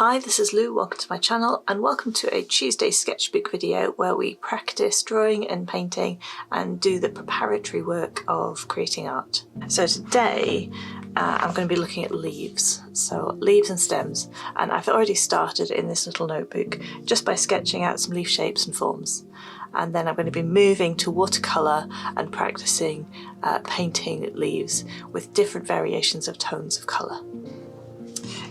Hi, this is Lou, welcome to my channel and welcome to a Tuesday sketchbook video where we practice drawing and painting and do the preparatory work of creating art. So today I'm going to be looking at leaves, so leaves and stems, and I've already started in this little notebook just by sketching out some leaf shapes and forms. And then I'm going to be moving to watercolour and practicing painting leaves with different variations of tones of colour.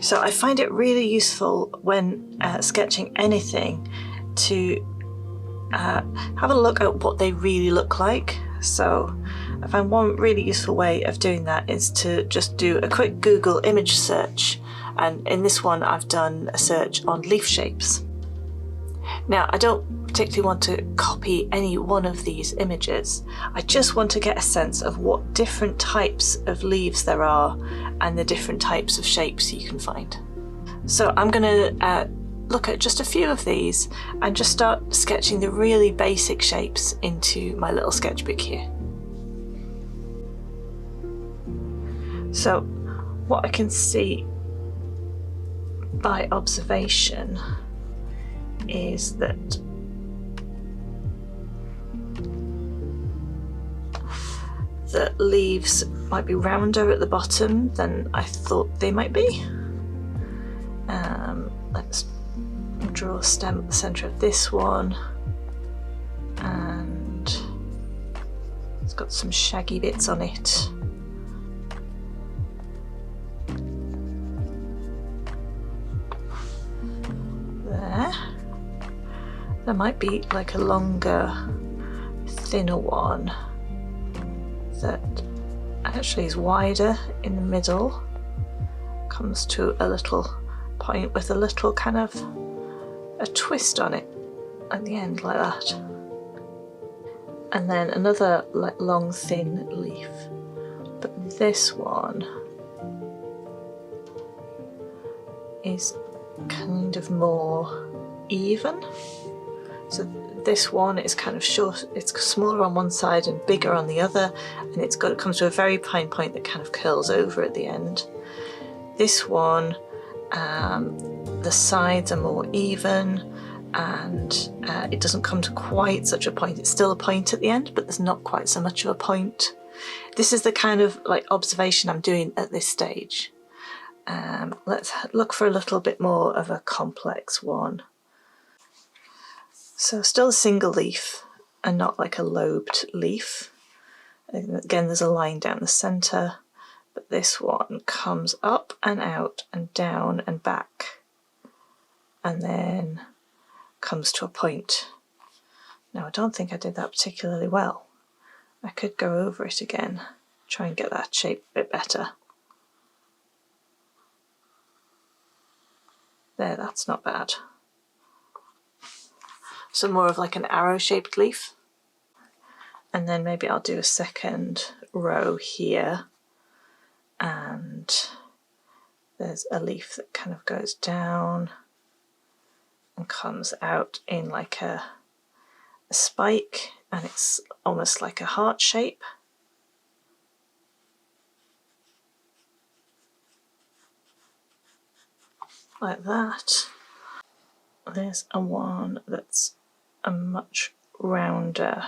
So I find it really useful when sketching anything to have a look at what they really look like. So I find one really useful way of doing that is to just do a quick Google image search, and in this one I've done a search on leaf shapes. Now I don't particularly want to copy any one of these images, I just want to get a sense of what different types of leaves there are and the different types of shapes you can find. So I'm going to look at just a few of these and just start sketching the really basic shapes into my little sketchbook here. So what I can see by observation is that the leaves might be rounder at the bottom than I thought they might be. Let's draw a stem at the centre of this one, and it's got some shaggy bits on it. There might be like a longer, thinner one that actually is wider in the middle, comes to a little point with a little kind of a twist on it at the end like that. And then another like long thin leaf, but this one is kind of more even. So this one is kind of short, it's smaller on one side and bigger on the other, and it comes to a very fine point that kind of curls over at the end. This one, the sides are more even, and it doesn't come to quite such a point. It's still a point at the end, but there's not quite so much of a point. This is the kind of like observation I'm doing at this stage. Let's look for a little bit more of a complex one. So still a single leaf and not like a lobed leaf. Again, there's a line down the centre, but this one comes up and out and down and back, and then comes to a point. Now I don't think I did that particularly well. I could go over it again, try and get that shape a bit better. There, that's not bad. So more of like an arrow-shaped leaf. And then maybe I'll do a second row here, and there's a leaf that kind of goes down and comes out in like a spike, and it's almost like a heart shape. Like that. There's a one that's a much rounder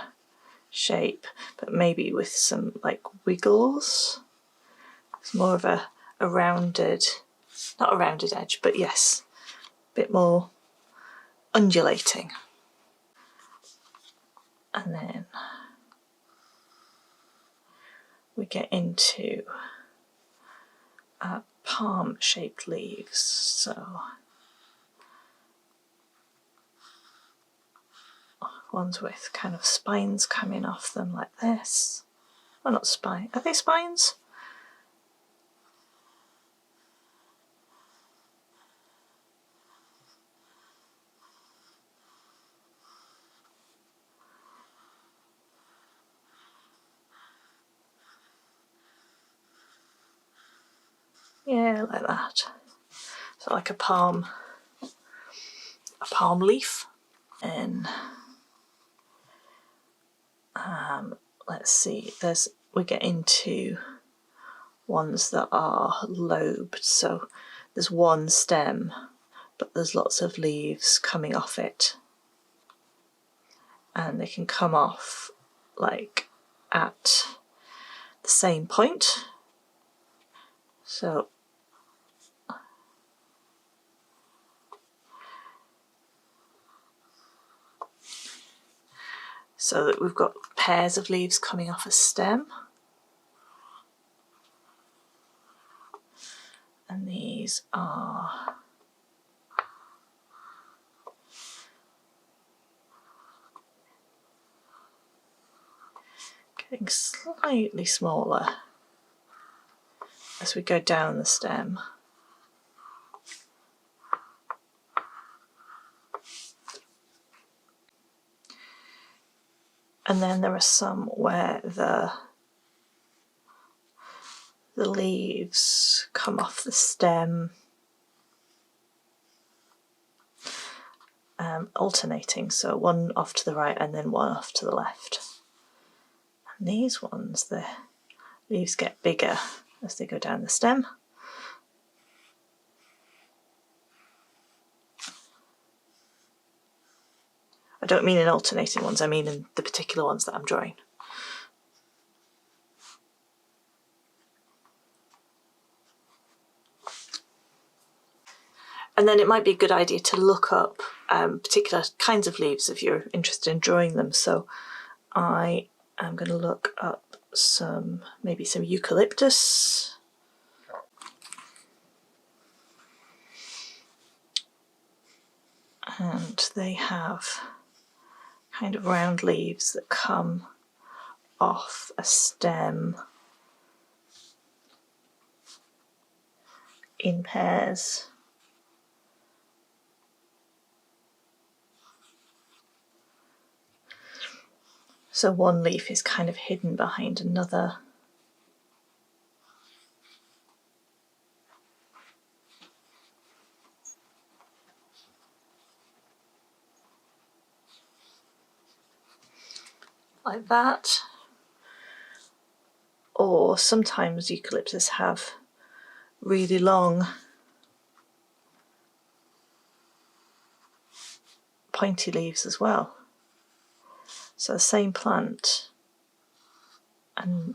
shape, but maybe with some like wiggles. It's more of a rounded, not a rounded edge, but yes, a bit more undulating. And then we get into palm-shaped leaves. So ones with kind of spines coming off them like this. Well, not spine. Are they spines? Yeah, like that. So like a palm leaf. And let's see, we get into ones that are lobed. So there's one stem but there's lots of leaves coming off it, and they can come off like at the same point. So that we've got pairs of leaves coming off a stem. And these are getting slightly smaller as we go down the stem. And then there are some where the leaves come off the stem, alternating, so one off to the right and then one off to the left. And these ones, the leaves get bigger as they go down the stem. I don't mean in alternating ones, I mean in the particular ones that I'm drawing. And then it might be a good idea to look up particular kinds of leaves if you're interested in drawing them. So I am going to look up maybe some eucalyptus. And they have kind of round leaves that come off a stem in pairs. So one leaf is kind of hidden behind another. Like that. Or sometimes eucalyptus have really long pointy leaves as well. So the same plant, and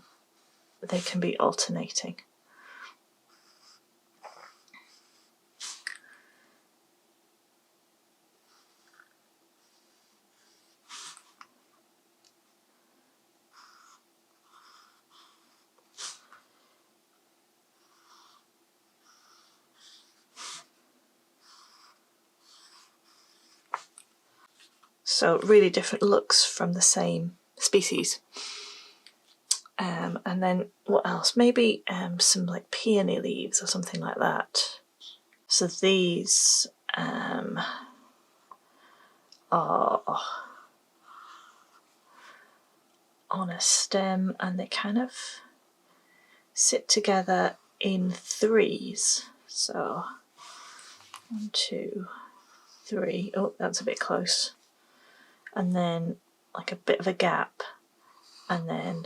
they can be alternating. So really different looks from the same species. And then what else? Maybe some like peony leaves or something like that. So these are on a stem and they kind of sit together in threes. So 1, 2, 3. Oh, that's a bit close. And then like a bit of a gap, and then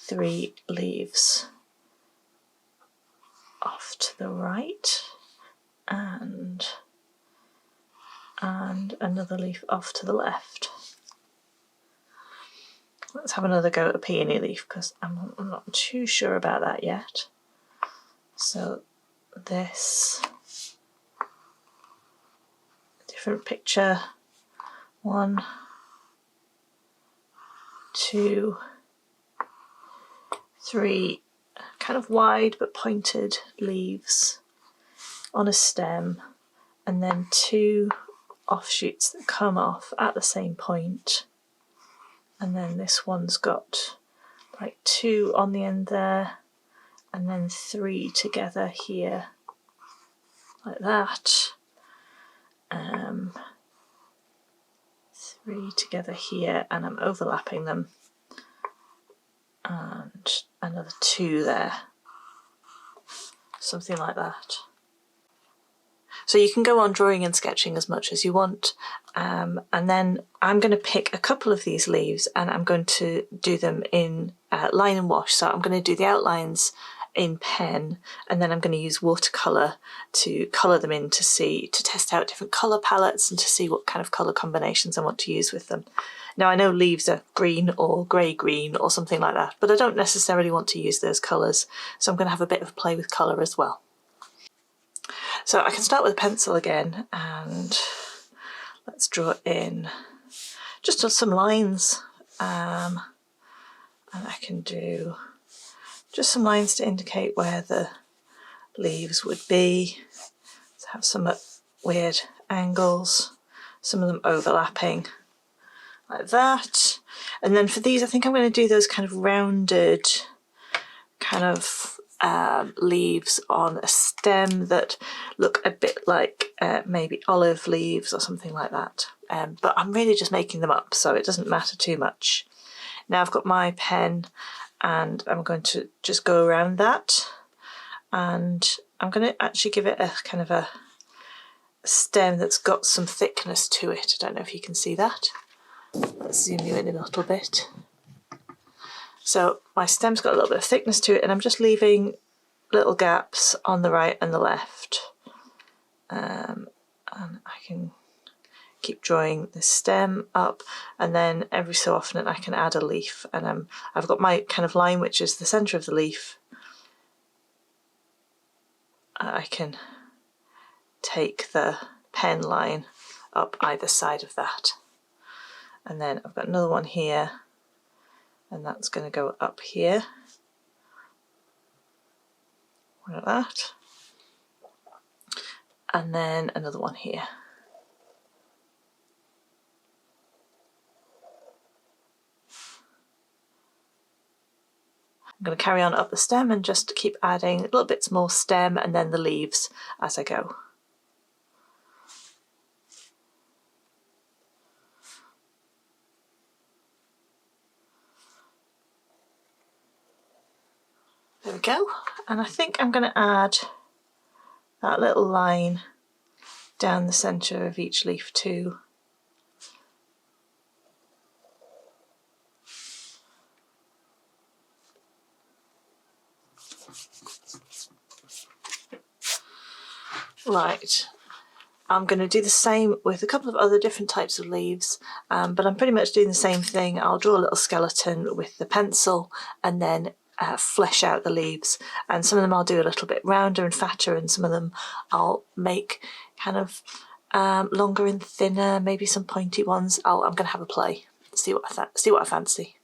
3 leaves off to the right, and another leaf off to the left. Let's have another go at a peony leaf because I'm not too sure about that yet. So this different picture. 1, 2, 3 kind of wide but pointed leaves on a stem, and then 2 offshoots that come off at the same point, and then this one's got like 2 on the end there, and then 3 together here like that. 3 together here, and I'm overlapping them, and another 2 there, something like that. So you can go on drawing and sketching as much as you want, and then I'm going to pick a couple of these leaves and I'm going to do them in line and wash. So I'm going to do the outlines in pen, and then I'm going to use watercolour to colour them in to test out different colour palettes and to see what kind of colour combinations I want to use with them. Now I know leaves are green or grey-green or something like that, but I don't necessarily want to use those colours, so I'm going to have a bit of play with colour as well. So I can start with a pencil again, and let's draw in just some lines, and I can do just some lines to indicate where the leaves would be. So have some at weird angles, some of them overlapping like that. And then for these, I think I'm going to do those kind of rounded kind of leaves on a stem that look a bit like maybe olive leaves or something like that. But I'm really just making them up, so it doesn't matter too much. Now I've got my pen and I'm going to just go around that, and I'm going to actually give it a kind of a stem that's got some thickness to it. I don't know if you can see that. Let's zoom you in a little bit. So my stem's got a little bit of thickness to it, and I'm just leaving little gaps on the right and the left. And I can keep drawing the stem up, and then every so often I can add a leaf, and I've got my kind of line which is the centre of the leaf. I can take the pen line up either side of that, and then I've got another one here, and that's going to go up here like that, and then another one here. I'm going to carry on up the stem and just keep adding little bits more stem and then the leaves as I go. There we go, and I think I'm going to add that little line down the centre of each leaf too. Right, I'm going to do the same with a couple of other different types of leaves, but I'm pretty much doing the same thing. I'll draw a little skeleton with the pencil and then flesh out the leaves, and some of them I'll do a little bit rounder and fatter, and some of them I'll make kind of longer and thinner, maybe some pointy ones. I'm going to have a play, see what I fancy.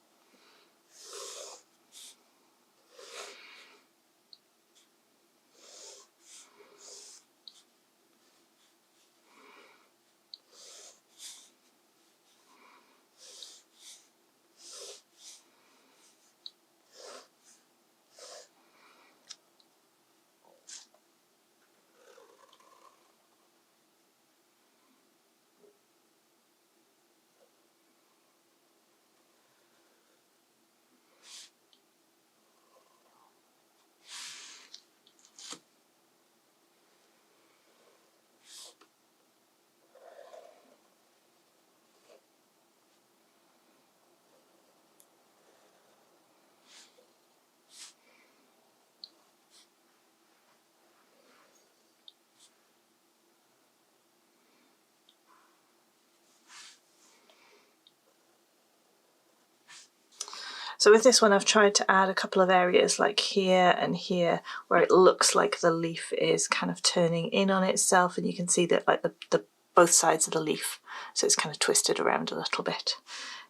So with this one I've tried to add a couple of areas like here and here where it looks like the leaf is kind of turning in on itself, and you can see that like the both sides of the leaf, so it's kind of twisted around a little bit.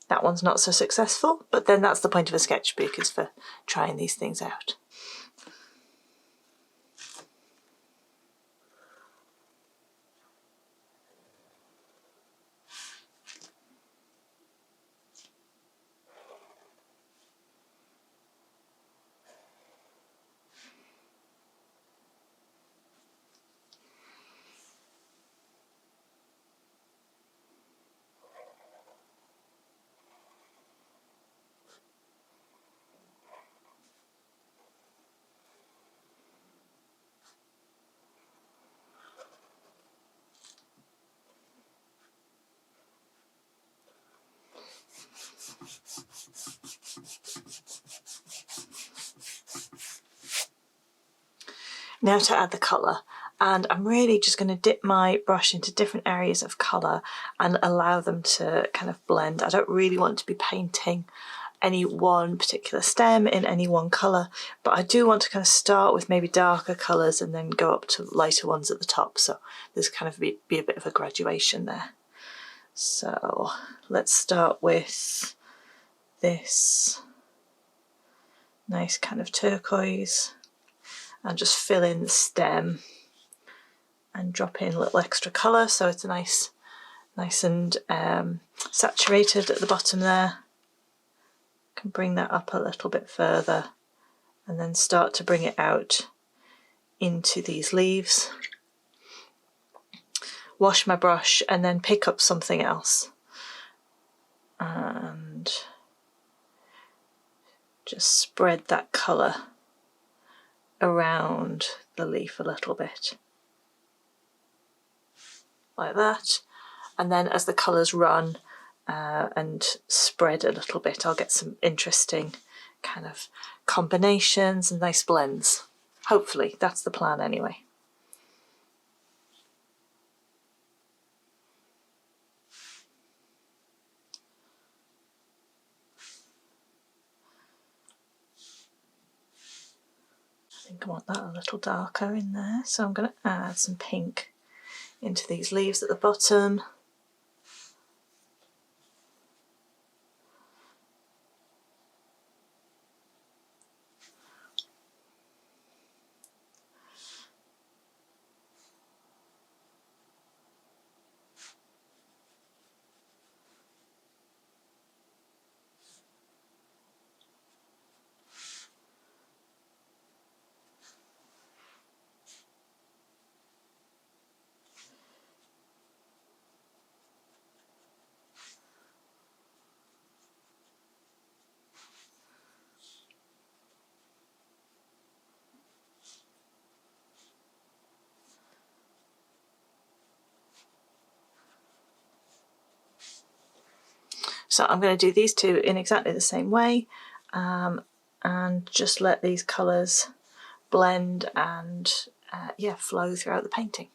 That one's not so successful, but then that's the point of a sketchbook, is for trying these things out. Now to add the colour, and I'm really just going to dip my brush into different areas of colour and allow them to kind of blend. I don't really want to be painting any one particular stem in any one colour, but I do want to kind of start with maybe darker colours and then go up to lighter ones at the top, so there's kind of be a bit of a graduation there. So let's start with this nice kind of turquoise and just fill in the stem and drop in a little extra colour so it's nice and saturated at the bottom there. Can bring that up a little bit further and then start to bring it out into these leaves. Wash my brush and then pick up something else and just spread that colour around the leaf a little bit, like that. And then as the colours run and spread a little bit, I'll get some interesting kind of combinations and nice blends. Hopefully, that's the plan anyway. I think I want that a little darker in there, so I'm going to add some pink into these leaves at the bottom. So I'm going to do these two in exactly the same way and just let these colours blend and yeah, flow throughout the painting.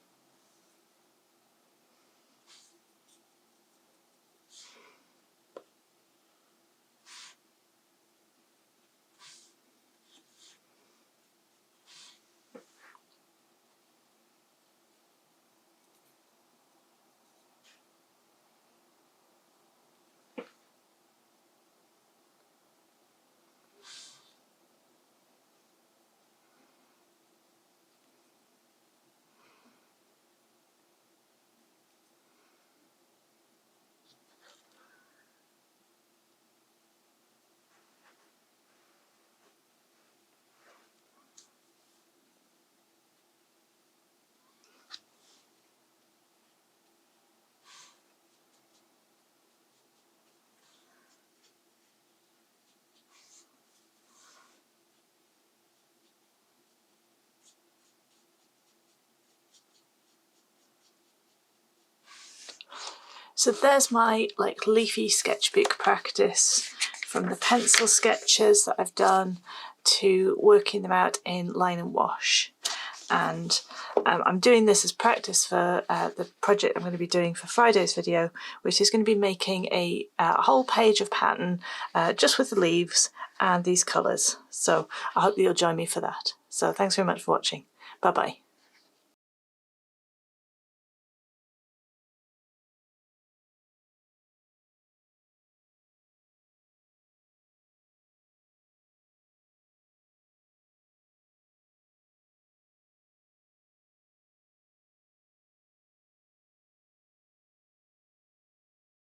So there's my like leafy sketchbook practice, from the pencil sketches that I've done to working them out in line and wash. And I'm doing this as practice for the project I'm going to be doing for Friday's video, which is going to be making a whole page of pattern just with the leaves and these colours. So I hope you'll join me for that. So thanks very much for watching. Bye bye.